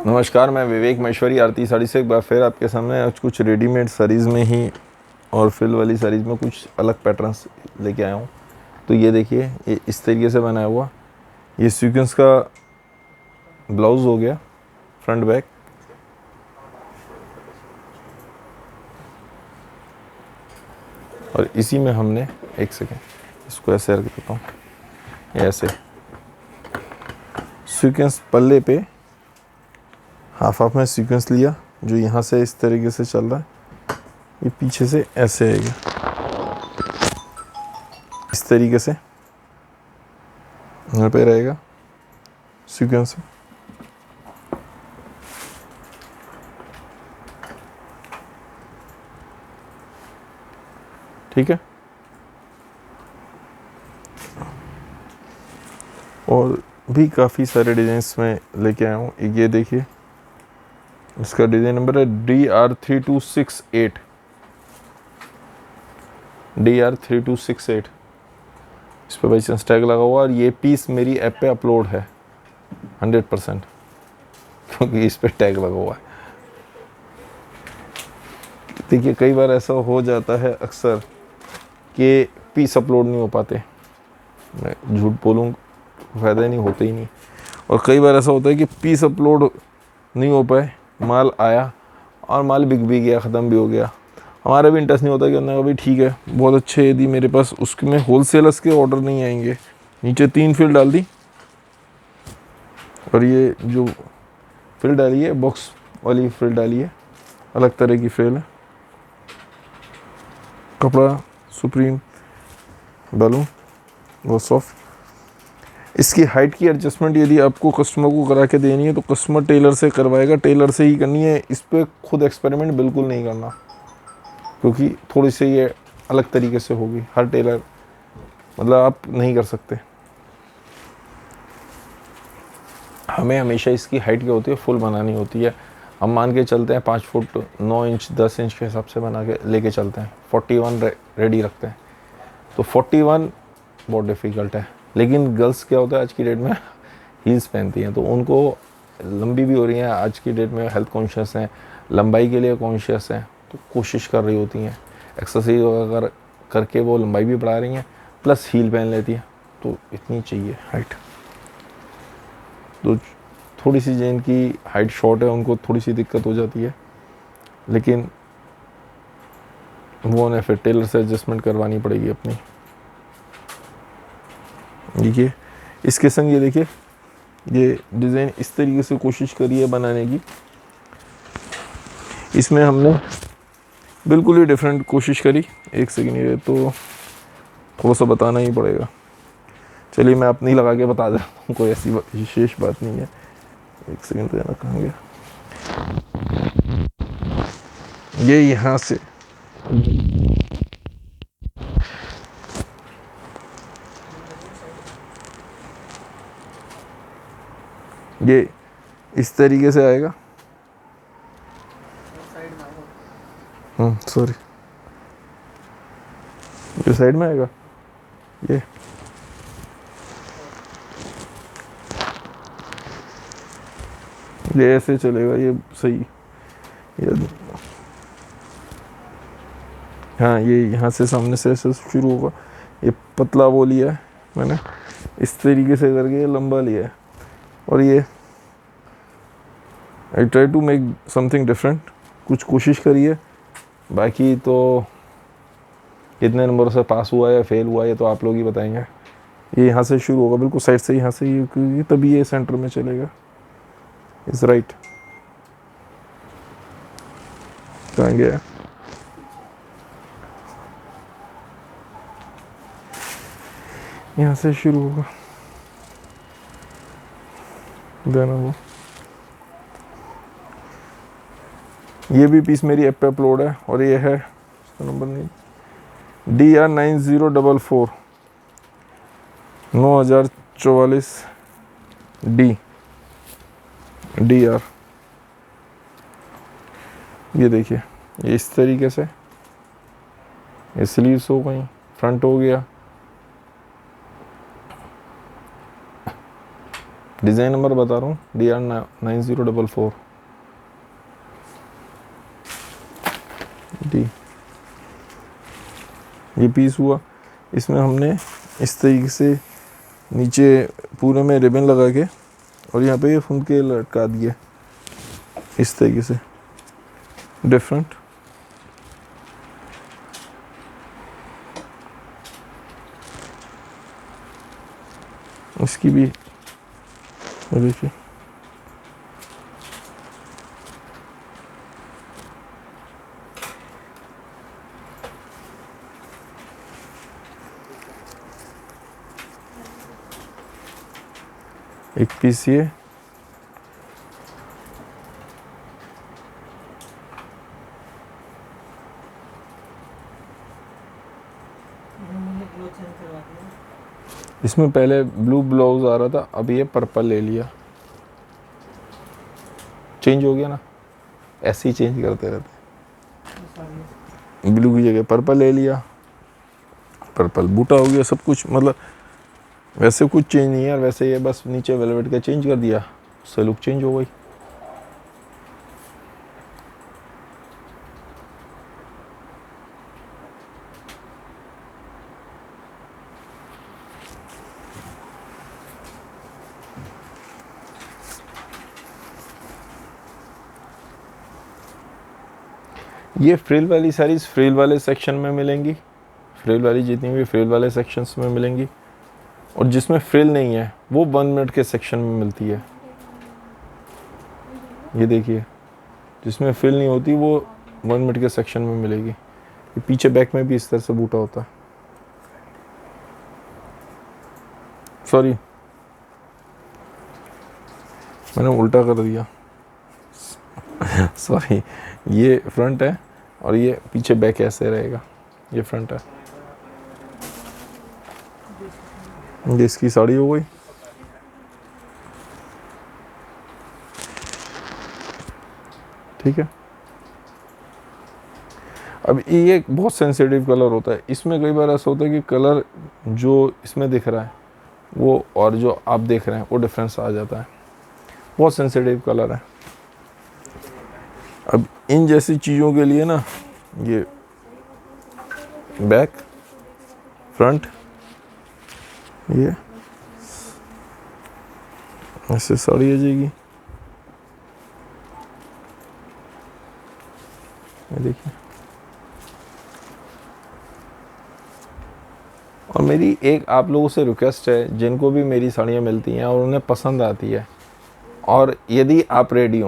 नमस्कार, मैं विवेक महेश्वरी आरती साड़ी से एक बार फिर आपके सामने आज कुछ रेडीमेड साड़ीज़ में ही और फिल वाली साड़ीज़ में कुछ अलग पैटर्न्स लेके आया हूँ। तो ये देखिए, ये इस तरीके से बनाया हुआ, ये सीक्वेंस का ब्लाउज़ हो गया, फ्रंट बैक। और इसी में हमने एक सेकेंड इसको ऐसे रख देता हूँ, ऐसे सीक्वेंस पल्ले पे हाफ हाफ में सीक्वेंस लिया, जो यहाँ से इस तरीके से चल रहा है, ये पीछे से ऐसे आएगा, इस तरीके से यहाँ पे रहेगा सीक्वेंस। ठीक है, और भी काफ़ी सारे डिज़ाइंस में लेके आया हूँ। एक ये देखिए, इसका डिज़ाइन नंबर है DR3268, DR3268। इस पर बाई चांस टैग लगा हुआ, और ये पीस मेरी ऐप पे अपलोड है 100%, क्योंकि इस पे टैग लगा हुआ है। देखिए, कई बार ऐसा हो जाता है अक्सर कि पीस अपलोड नहीं हो पाते, मैं झूठ बोलूँ फ़ायदा नहीं, होते ही नहीं। और कई बार ऐसा होता है कि पीस अपलोड नहीं हो पाए, माल आया और माल बिक भी गया, ख़त्म भी हो गया। हमारा भी इंटरेस्ट नहीं होता कि उन्होंने कहा भाई ठीक है, बहुत अच्छे यदि मेरे पास उसके में होलसेलर्स के ऑर्डर नहीं आएंगे। नीचे 3 फिल डाल दी, और ये जो फिल डाली है बॉक्स वाली फिल डाली है, अलग तरह की फिल है। कपड़ा सुप्रीम डालूँ, बहुत सॉफ्ट। इसकी हाइट की एडजस्टमेंट यदि आपको कस्टमर को करा के देनी है तो कस्टमर टेलर से करवाएगा, टेलर से ही करनी है। इस पर खुद एक्सपेरिमेंट बिल्कुल नहीं करना, क्योंकि थोड़ी सी ये अलग तरीके से होगी। हर टेलर मतलब आप नहीं कर सकते। हमें हमेशा इसकी हाइट क्या होती है, फुल बनानी होती है। हम मान के चलते हैं 5 फुट 9 इंच 10 इंच के हिसाब से बना के लेके चलते हैं। 41 रेडी रखते हैं, तो 41 बहुत डिफ़िकल्ट है। लेकिन गर्ल्स क्या होता है आज की डेट में, हील्स पहनती हैं, तो उनको लंबी भी हो रही हैं आज की डेट में, हेल्थ कॉन्शियस हैं, लंबाई के लिए कॉन्शियस हैं, तो कोशिश कर रही होती हैं, एक्सरसाइज वगैरह करके वो लंबाई भी बढ़ा रही हैं, प्लस हील पहन लेती हैं। तो इतनी चाहिए हाइट। तो थोड़ी सी जिनकी हाइट शॉर्ट है उनको थोड़ी सी दिक्कत हो जाती है, लेकिन वो उन्हें फिर टेलर से एडजस्टमेंट करवानी पड़ेगी अपनी। देखिए, इसके संग ये देखिए, ये डिज़ाइन इस तरीके से कोशिश करी है बनाने की। इसमें हमने बिल्कुल ही डिफरेंट कोशिश करी। एक सेकेंड, ये तो थोड़ा सा बताना ही पड़ेगा। चलिए, मैं अपनी लगा के बता देता हूँ, कोई ऐसी विशेष बात नहीं है। एक सेकेंड देना, कहाँ गया ये, यहाँ से ये इस तरीके से आएगा। सॉरी, ये साइड में आएगा, ये ऐसे चलेगा, ये सही। ये हाँ, ये यहाँ से सामने से ऐसे शुरू होगा। ये पतला वो लिया है मैंने, इस तरीके से करके ये लंबा लिया है। और ये I try to make something different, कुछ कोशिश करी है। बाकी तो कितने नंबरों से पास हुआ या फेल हुआ, ये तो आप लोग ही बताएंगे। ये यहाँ से शुरू होगा, बिल्कुल साइड से, यहाँ से ये, तभी ये सेंटर में चलेगा। इज राइट, कहाँ गया? यहाँ से शुरू होगा, देना वो। ये भी पीस मेरी ऐप पे अपलोड है, और ये है, इसका नंबर नहीं, DR9044 9044 DR। ये देखिए, ये इस तरीके से, ये स्लीव्स हो गई, फ्रंट हो गया, डिज़ाइन नंबर बता रहा हूँ, DR9044 डी। ये पीस हुआ। इसमें हमने इस तरीके से नीचे पूरे में रिबन लगा के और यहाँ पे ये फुनके लटका दिए इस तरीके से डिफरेंट। इसकी भी देखिए एक पीस ये, इसमें पहले ब्लू ब्लाउज आ रहा था, अब ये पर्पल ले लिया। चेंज हो गया ना, ऐसे ही चेंज करते रहते। ब्लू की जगह पर्पल ले लिया, पर्पल बूटा हो गया, सब कुछ मतलब वैसे कुछ चेंज नहीं है, वैसे ये बस नीचे वेलवेट का चेंज कर दिया, उससे लुक चेंज हो गई। ये फ्रिल वाली साड़ीज़ फ्रिल वाले सेक्शन में मिलेंगी, फ्रिल वाली जितनी भी फ्रिल वाले सेक्शंस में मिलेंगी, और जिसमें फ्रिल नहीं है वो 1 मिनट के सेक्शन में मिलती है। ये देखिए, जिसमें फ्रिल नहीं होती वो 1 मिनट के सेक्शन में मिलेगी। ये पीछे बैक में भी इस तरह से बूटा होता है। सॉरी, मैंने उल्टा कर दिया सॉरी, ये फ्रंट है और ये पीछे बैक ऐसे रहेगा, ये फ्रंट है। ये इसकी साड़ी हो गई। ठीक है, अब ये एक बहुत सेंसिटिव कलर होता है। इसमें कई बार ऐसा होता है कि कलर जो इसमें दिख रहा है वो और जो आप देख रहे हैं वो डिफरेंस आ जाता है, बहुत सेंसिटिव कलर है। अब इन जैसी चीज़ों के लिए ना ये बैक फ्रंट ये ऐसे साड़ी आ जाएगी। ये देखिए, और मेरी एक आप लोगों से रिक्वेस्ट है, जिनको भी मेरी साड़ियाँ मिलती हैं और उन्हें पसंद आती है, और यदि आप रेडी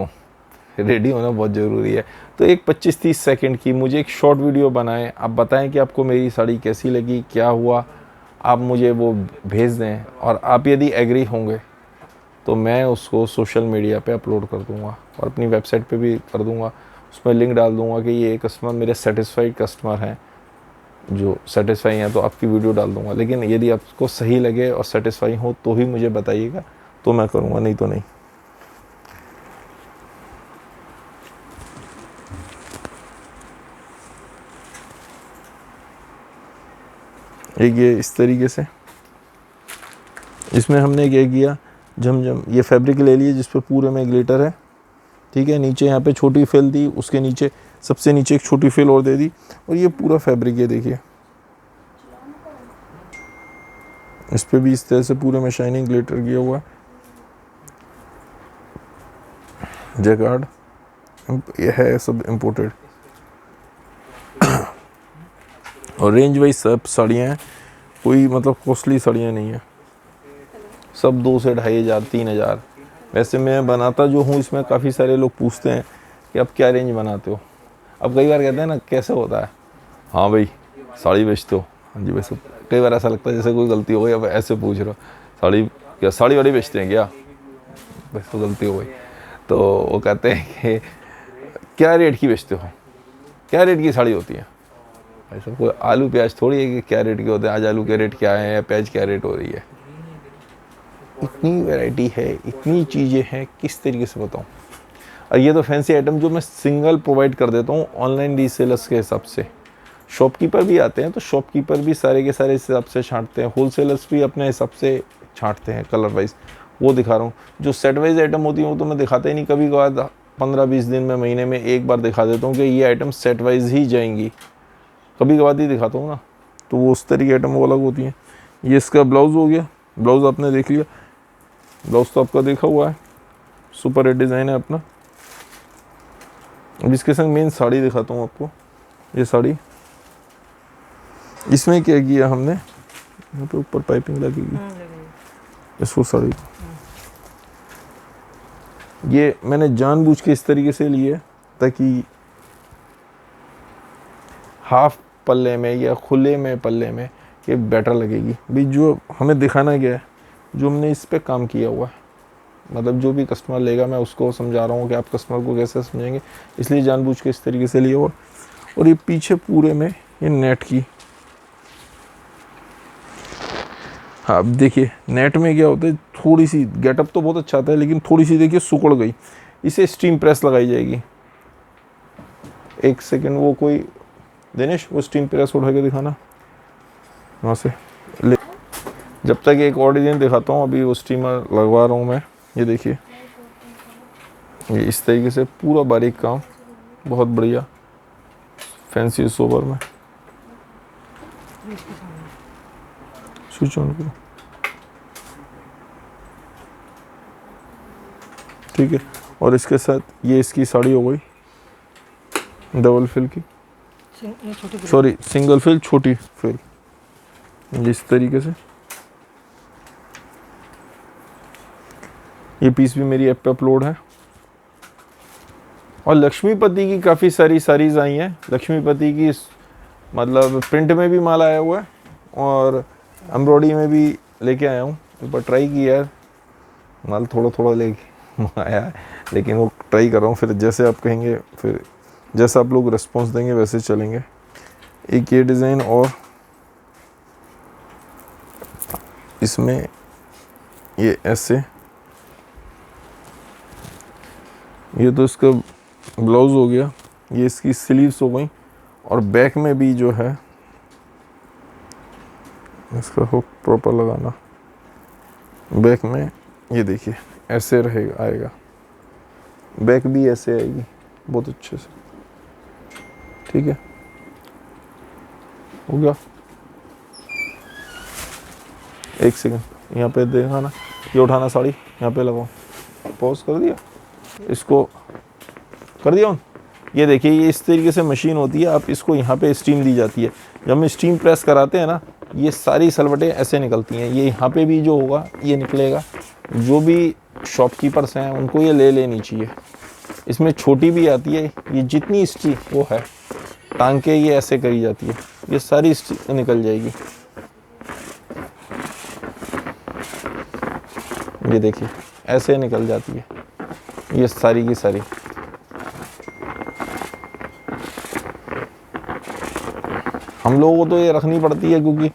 होना बहुत ज़रूरी है, तो एक 25-30 सेकंड की मुझे एक शॉर्ट वीडियो बनाएं। आप बताएं कि आपको मेरी साड़ी कैसी लगी, क्या हुआ, आप मुझे वो भेज दें, और आप यदि एग्री होंगे तो मैं उसको सोशल मीडिया पे अपलोड कर दूंगा और अपनी वेबसाइट पे भी कर दूंगा। उसमें लिंक डाल दूंगा कि ये कस्टमर मेरे सेटिस्फाइड कस्टमर हैं, जो सेटिस्फाई हैं, तो आपकी वीडियो डाल दूंगा। लेकिन यदि आपको सही लगे और सेटिस्फाई हो तो ही मुझे बताइएगा, तो मैं करूँगा, नहीं तो नहीं। एक ये इस तरीके से, इसमें हमने क्या किया, झमझम ये फैब्रिक ले लिए जिस पे पूरे में ग्लिटर है। ठीक है, नीचे यहाँ पे छोटी फिल दी, उसके नीचे सबसे नीचे एक छोटी फिल और दे दी, और ये पूरा फैब्रिक है। देखिए इस पे भी इस तरह से पूरे में शाइनिंग ग्लिटर किया हुआ है। जैकार्ड ये है, सब इम्पोर्टेड, और रेंज वाइज सब साड़ियाँ हैं, कोई मतलब कॉस्टली साड़ियाँ नहीं है, सब 2 से 2500 3000। वैसे मैं बनाता जो हूँ इसमें काफ़ी सारे लोग पूछते हैं कि आप क्या रेंज बनाते हो। अब कई बार कहते हैं ना, कैसे होता है, हाँ भाई साड़ी बेचते हो, हाँ जी वैसे कई बार ऐसा लगता है जैसे कोई गलती हो गई, अब ऐसे पूछ रहे हो साड़ी क्या, साड़ी वाड़ी बेचते हैं क्या, वैसे गलती हो गई। तो वो कहते हैं कि क्या रेट की बेचते हो, क्या रेट की साड़ी होती है। ऐसा कोई आलू प्याज थोड़ी है कि क्या रेट के होते हैं, आज आलू के रेट क्या है या प्याज क्या रेट हो रही है। इतनी वैरायटी है, इतनी चीज़ें हैं, किस तरीके से बताऊँ। और ये तो फैंसी आइटम जो मैं सिंगल प्रोवाइड कर देता हूँ ऑनलाइन रीसेलर्स के हिसाब से। शॉपकीपर भी आते हैं तो शॉपकीपर भी सारे के सारे हिसाब से छांटते हैं, होलसेलर्स भी अपने हिसाब से छांटते हैं कलर वाइज। वो दिखा रहा हूँ। जो सेट वाइज आइटम होती है वो तो मैं दिखाता ही नहीं, कभी कभार 15-20 दिन में, महीने में एक बार दिखा देता हूँ कि ये आइटम सेट वाइज ही जाएंगी, कभी कभार ही दिखाता हूँ ना, तो वो उस तरीके आइटम वो अलग होती हैं। ये इसका ब्लाउज़ हो गया, ब्लाउज़ आपने देख लिया, ब्लाउज़ तो आपका देखा हुआ है, सुपर हिट डिज़ाइन है अपना। अब इसके संग मेन साड़ी दिखाता हूँ आपको। ये साड़ी, इसमें क्या किया हमने, यहाँ पे ऊपर पाइपिंग लगेगी इसको साड़ी को, ये मैंने जानबूझ के इस तरीके से लिए ताकि हाफ पल्ले में या खुले में पल्ले में ये बेटर लगेगी। भाई जो हमें दिखाना क्या है, जो हमने इस पे काम किया हुआ है, मतलब जो भी कस्टमर लेगा मैं उसको समझा रहा हूँ कि आप कस्टमर को कैसे समझेंगे, इसलिए जानबूझ के इस तरीके से लिया हुआ। और ये पीछे पूरे में ये नेट की, हाँ अब देखिए नेट में क्या होता है, थोड़ी सी गेटअप तो बहुत अच्छा आता है लेकिन थोड़ी सी देखिए सुकड़ गई, इसे स्टीम प्रेस लगाई जाएगी। एक सेकंड, वो कोई दिनेश वो स्टीम प्रेस उठा के दिखाना वहाँ से ले, जब तक एक और डिज़ाइन दिखाता हूँ। अभी वो स्टीमर लगवा रहा हूँ मैं। ये देखिए ये इस तरीके से पूरा बारीक काम, बहुत बढ़िया फैंसी सोबर में। स्विच ऑन करो, ठीक है। और इसके साथ ये इसकी साड़ी हो गई डबल फिल की, सॉरी सिंगल फिल छोटी फिल, इस तरीके से। ये पीस भी मेरी ऐप पे अपलोड है। और लक्ष्मीपति की काफ़ी सारी साड़ीज़ आई हैं। लक्ष्मीपति की मतलब प्रिंट में भी माल आया हुआ है और एम्ब्रॉयडरी में भी लेके आया हूँ। एक बार ट्राई किया है, माल थोड़ा थोड़ा लेके आया है लेकिन वो ट्राई कर रहा हूँ। फिर जैसे आप कहेंगे, फिर जैसा आप लोग रिस्पॉन्स देंगे वैसे चलेंगे। एक ये डिज़ाइन, और इसमें ये ऐसे, ये तो इसका ब्लाउज़ हो गया, ये इसकी स्लीव्स हो गई। और बैक में भी जो है इसका हुक प्रॉपर लगाना, बैक में ये देखिए ऐसे रहेगा, आएगा बैक भी ऐसे आएगी बहुत अच्छे से, ठीक है। हो गया, एक सेकंड यहाँ पे देखा ना, ये उठाना साड़ी यहाँ पे लगाओ, पॉज कर दिया, इसको कर दिया ऑन। ये देखिए ये इस तरीके से मशीन होती है, आप इसको यहाँ पे स्टीम दी जाती है। जब हम स्टीम प्रेस कराते हैं ना, ये सारी सलवटें ऐसे निकलती हैं। ये यहाँ पे भी जो होगा ये निकलेगा। जो भी शॉपकीपर्स हैं उनको ये ले लेनी चाहिए। इसमें छोटी भी आती है, ये जितनी स्टीम वो है टांग के ये ऐसे करी जाती है, ये सारी निकल जाएगी। ये देखिए ऐसे निकल जाती है ये सारी की सारी। हम लोगों को तो ये रखनी पड़ती है क्योंकि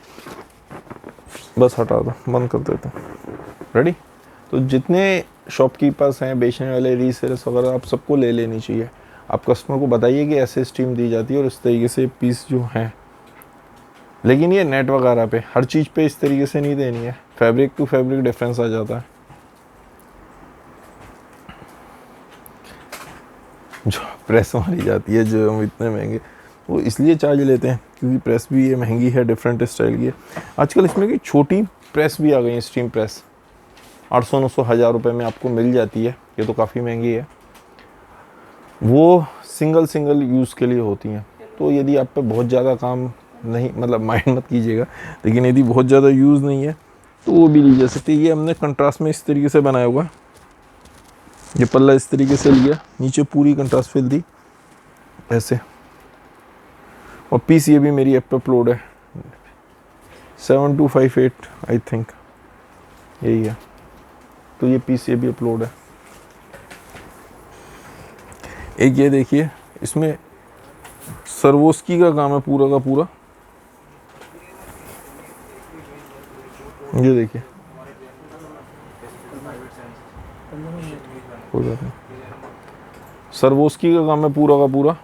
बस हटा दो, बंद कर देते हैं। रेडी। तो जितने शॉपकीपर्स हैं, बेचने वाले, रीसेलर्स वगैरह, आप सबको ले लेनी चाहिए। आप कस्टमर को बताइए कि ऐसे स्टीम दी जाती है और इस तरीके से पीस जो हैं। लेकिन ये नेट वगैरह पे हर चीज़ पे इस तरीके से नहीं देनी है, फैब्रिक टू फैब्रिक डिफरेंस आ जाता है। जो प्रेस मारी जाती है, जो हम इतने महंगे वो इसलिए चार्ज लेते हैं क्योंकि प्रेस भी ये महंगी है, डिफरेंट स्टाइल की है। आजकल इसमें की छोटी प्रेस भी आ गई है, स्टीम प्रेस 800-900 हज़ार रुपये में आपको मिल जाती है। ये तो काफ़ी महंगी है, वो सिंगल यूज़ के लिए होती हैं। तो यदि आप पे बहुत ज़्यादा काम नहीं, मतलब माइंड मत कीजिएगा, लेकिन यदि बहुत ज़्यादा यूज़ नहीं है तो वो भी ली जा सकती है। ये हमने कंट्रास्ट में इस तरीके से बनाया हुआ है। ये पल्ला इस तरीके से लिया, नीचे पूरी कंट्रास्ट फिल दी ऐसे। और पीस ये भी मेरी ऐप पे अपलोड है, 7258 आई थिंक यही है। तो ये पीस ये भी अपलोड है। एक ये देखिए, इसमें सर्वोस्की का काम है पूरा का पूरा। ये देखिए, कोई बात नहीं, सर्वोस्की का काम है पूरा का पूरा।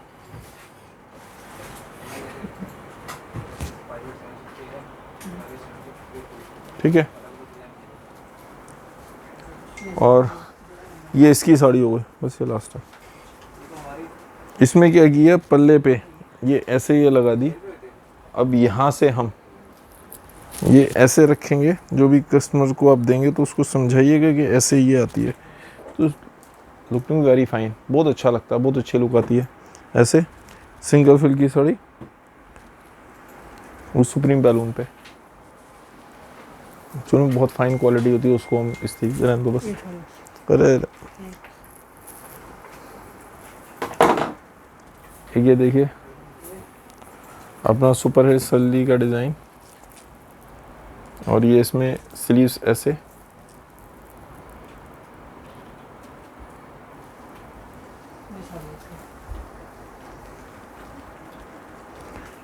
ठीक है। और ये इसकी साड़ी हो गई, बस ये लास्ट है। इसमें क्या किया, पल्ले पे ये ऐसे ये लगा दी। अब यहाँ से हम ये ऐसे रखेंगे, जो भी कस्टमर को आप देंगे तो उसको समझाइएगा कि ऐसे ये आती है, तो लुकिंग वेरी फाइन, बहुत अच्छा लगता है, बहुत अच्छी लुक आती है। ऐसे सिंगल फिल की साड़ी वो सुप्रीम बैलून पे, जो बहुत फाइन क्वालिटी होती है, उसको हम इस तरीके रहने दो बस। अरे ये देखिए अपना सुपर है सल्ली का डिज़ाइन, और ये इसमें स्लीव्स ऐसे,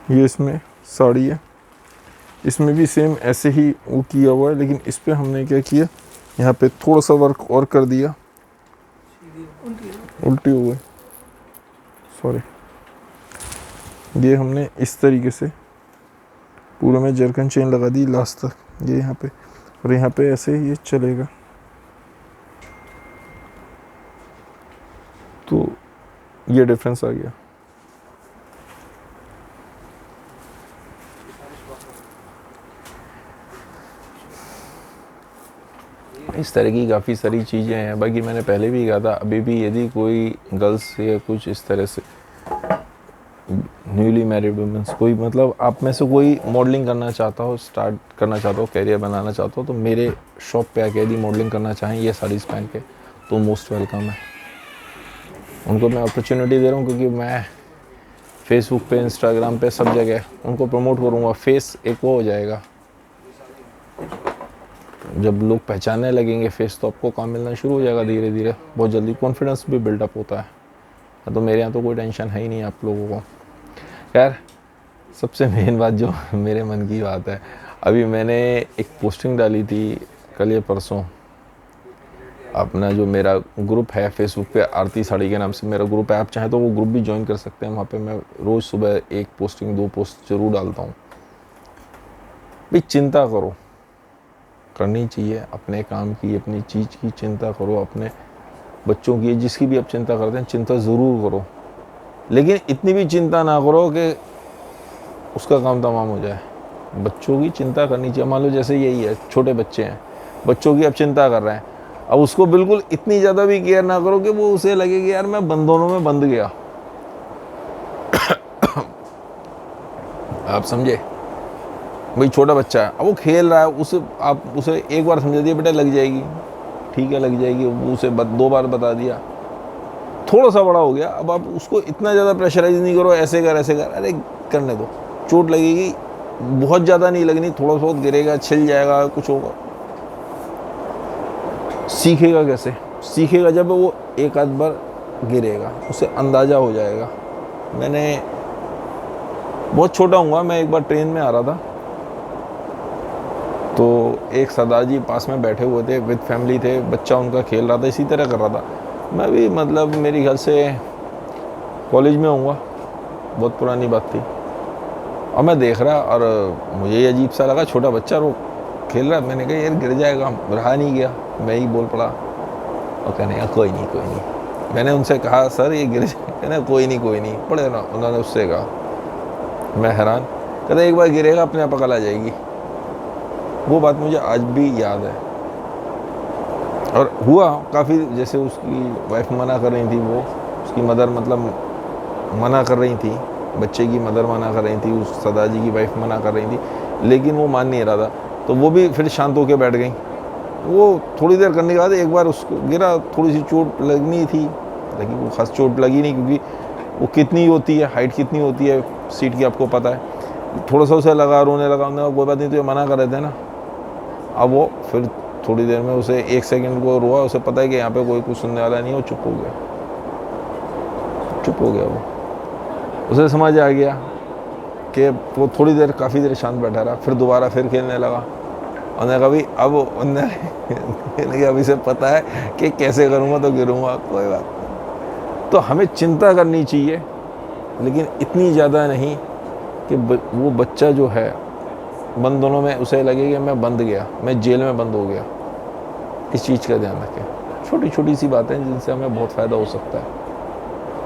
ये इसमें साड़ी है, इसमें भी सेम ऐसे ही वो किया हुआ है, लेकिन इस पे हमने क्या किया, यहाँ पे थोड़ा सा वर्क और कर दिया, उल्टी हो गई, सॉरी। ये हमने इस तरीके से पूरे में जरकन चेन लगा दी लास्ट तक, ये यहाँ पे, और यहाँ पे ऐसे ये चलेगा। तो ये डिफरेंस आ गया। इस तरह की काफ़ी सारी चीज़ें हैं। बाकी मैंने पहले भी कहा था, अभी भी यदि कोई गर्ल्स या कुछ इस तरह से न्यूली मैरिड वुमेंस, कोई मतलब आप में से कोई मॉडलिंग करना चाहता हो, स्टार्ट करना चाहता हो, कैरियर बनाना चाहता हो, तो मेरे शॉप पे आके यदि मॉडलिंग करना चाहें ये साड़ीज़ पहन के, तो मोस्ट वेलकम है। उनको मैं अपॉर्चुनिटी दे रहा हूँ, क्योंकि मैं फेसबुक पे, इंस्टाग्राम पे, सब जगह उनको प्रमोट करूँगा। फेस एक वो हो जाएगा, जब लोग पहचानने लगेंगे फेस, तो आपको काम मिलना शुरू हो जाएगा धीरे धीरे, बहुत जल्दी। कॉन्फिडेंस भी बिल्डअप होता है। तो मेरे यहाँ तो कोई टेंशन है ही नहीं आप लोगों को। यार सबसे मेन बात जो मेरे मन की बात है, अभी मैंने एक पोस्टिंग डाली थी कल या परसों, अपना जो मेरा ग्रुप है फेसबुक पे, आरती साड़ी के नाम से मेरा ग्रुप है, आप चाहें तो वो ग्रुप भी ज्वाइन कर सकते हैं। वहाँ पे मैं रोज़ सुबह एक पोस्टिंग, 2 पोस्ट जरूर डालता हूँ। भाई चिंता करो, करनी चाहिए अपने काम की, अपनी चीज़ की चिंता करो, अपने बच्चों की, जिसकी भी आप चिंता करते हैं चिंता ज़रूर करो, लेकिन इतनी भी चिंता ना करो कि उसका काम तमाम हो जाए। बच्चों की चिंता करनी चाहिए। मान लो जैसे यही है, छोटे बच्चे हैं, बच्चों की आप चिंता कर रहे हैं, अब उसको बिल्कुल इतनी ज़्यादा भी केयर ना करो कि वो उसे लगे कि यार मैं दोनों में बंध गया। आप समझे, भाई छोटा बच्चा है, अब वो खेल रहा है, उसे आप उसे एक बार समझा दिया, बेटा लग जाएगी, ठीक है लग जाएगी, उसे 2 बार बता दिया, थोड़ा सा बड़ा हो गया, अब आप उसको इतना ज़्यादा प्रेशराइज नहीं करो, ऐसे कर ऐसे कर, अरे करने दो, चोट लगेगी, बहुत ज़्यादा नहीं लगनी, थोड़ा बहुत गिरेगा, छिल जाएगा, कुछ होगा। सीखेगा कैसे, सीखेगा जब वो एक आध बार गिरेगा, उसे अंदाज़ा हो जाएगा। मैंने बहुत छोटा हूँ, मैं एक बार ट्रेन में आ रहा था, तो एक सरदार जी पास में बैठे हुए थे, विद फैमिली थे, बच्चा उनका खेल रहा था, इसी तरह कर रहा था। मैं भी मतलब मेरी घर से कॉलेज में होऊंगा, बहुत पुरानी बात थी, और मैं देख रहा, और मुझे ये अजीब सा लगा, छोटा बच्चा रो खेल रहा है, मैंने कहा यार गिर जाएगा, रहा नहीं गया, मैं ही बोल पड़ा, और कहने का कोई नहीं कोई नहीं। मैंने उनसे कहा सर ये गिर जाएगा, कहना कोई नहीं पड़े ना, उन्होंने उससे कहा। मैं हैरान, कहते एक बार गिरेगा अपने आप अकल आ जाएगी। वो बात मुझे आज भी याद है, और हुआ काफ़ी, जैसे उसकी वाइफ मना कर रही थी, वो उसकी मदर मतलब मना कर रही थी, बच्चे की मदर मना कर रही थी, उस सरदार जी की वाइफ मना कर रही थी, लेकिन वो मान नहीं रहा था, तो वो भी फिर शांत होकर बैठ गई। वो थोड़ी देर करने के बाद एक बार उसको गिरा, थोड़ी सी चोट लगनी थी, लेकिन वो खास चोट लगी नहीं, क्योंकि वो कितनी होती है, हाइट कितनी होती है सीट की आपको पता है। थोड़ा सा उसे लगा, रोने लगा, उन्होंने कोई बात नहीं, तो ये मना कर रहे थे ना। अब वो फिर थोड़ी देर में उसे 1 सेकंड को रोआ, उसे पता है कि यहाँ पे कोई कुछ सुनने वाला नहीं है, वो चुप हो गया, चुप हो गया। वो उसे समझ आ गया कि वो थोड़ी देर, काफ़ी देर शांत बैठा रहा, फिर दोबारा फिर खेलने लगा। उन्होंने कहा भाई अब उन्होंने अभी से पता है कि कैसे करूँगा तो गिरूँगा, कोई बात नहीं। तो हमें चिंता करनी चाहिए, लेकिन इतनी ज़्यादा नहीं कि वो बच्चा जो है बंद दोनों में उसे लगे कि मैं बंद गया, मैं जेल में बंद हो गया। इस चीज़ का ध्यान रखें। छोटी छोटी सी बातें जिनसे हमें बहुत फ़ायदा हो सकता है।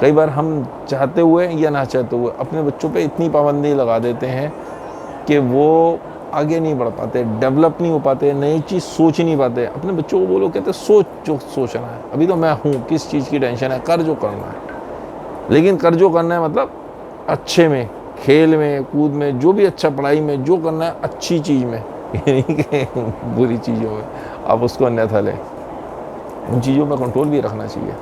कई बार हम चाहते हुए या ना चाहते हुए अपने बच्चों पे इतनी पाबंदी लगा देते हैं कि वो आगे नहीं बढ़ पाते, डेवलप नहीं हो पाते, नई चीज़ सोच नहीं पाते। अपने बच्चों को बोलो, कहते सोच जो सोचना है, अभी तो मैं हूँ, किस चीज़ की टेंशन है, कर जो करना है। लेकिन कर जो करना है मतलब अच्छे में, खेल में, कूद में, जो भी अच्छा, पढ़ाई में जो करना है अच्छी चीज़ में, यानी कि बुरी चीज़ों में आप उसको अन्यथा लें। उन चीज़ों पर कंट्रोल भी रखना चाहिए।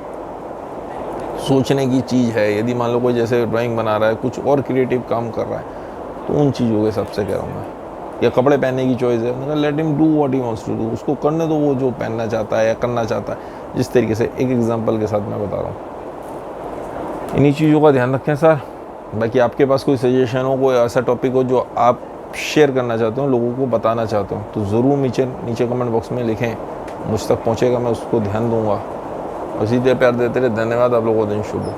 सोचने की चीज़ है, यदि मान लो कोई जैसे ड्राइंग बना रहा है, कुछ और क्रिएटिव काम कर रहा है, तो उन चीज़ों के हिसाब से कह रहा हूँ मैं। या कपड़े पहनने की चॉइस है, let him do what he wants to do, उसको करने दो वो जो पहनना चाहता है या करना चाहता है। जिस तरीके से एक एग्जांपल के साथ मैं बता रहा हूँ, इन्हीं चीज़ों का ध्यान रखें सर। बाकी आपके पास कोई सजेशन हो, कोई ऐसा टॉपिक हो जो आप शेयर करना चाहते हो, लोगों को बताना चाहते हो, तो ज़रूर नीचे कमेंट बॉक्स में लिखें, मुझ तक पहुँचेगा, मैं उसको ध्यान दूँगा। इसी तरह प्यार देते रहे। धन्यवाद। आप लोगों को दिन शुभ हो।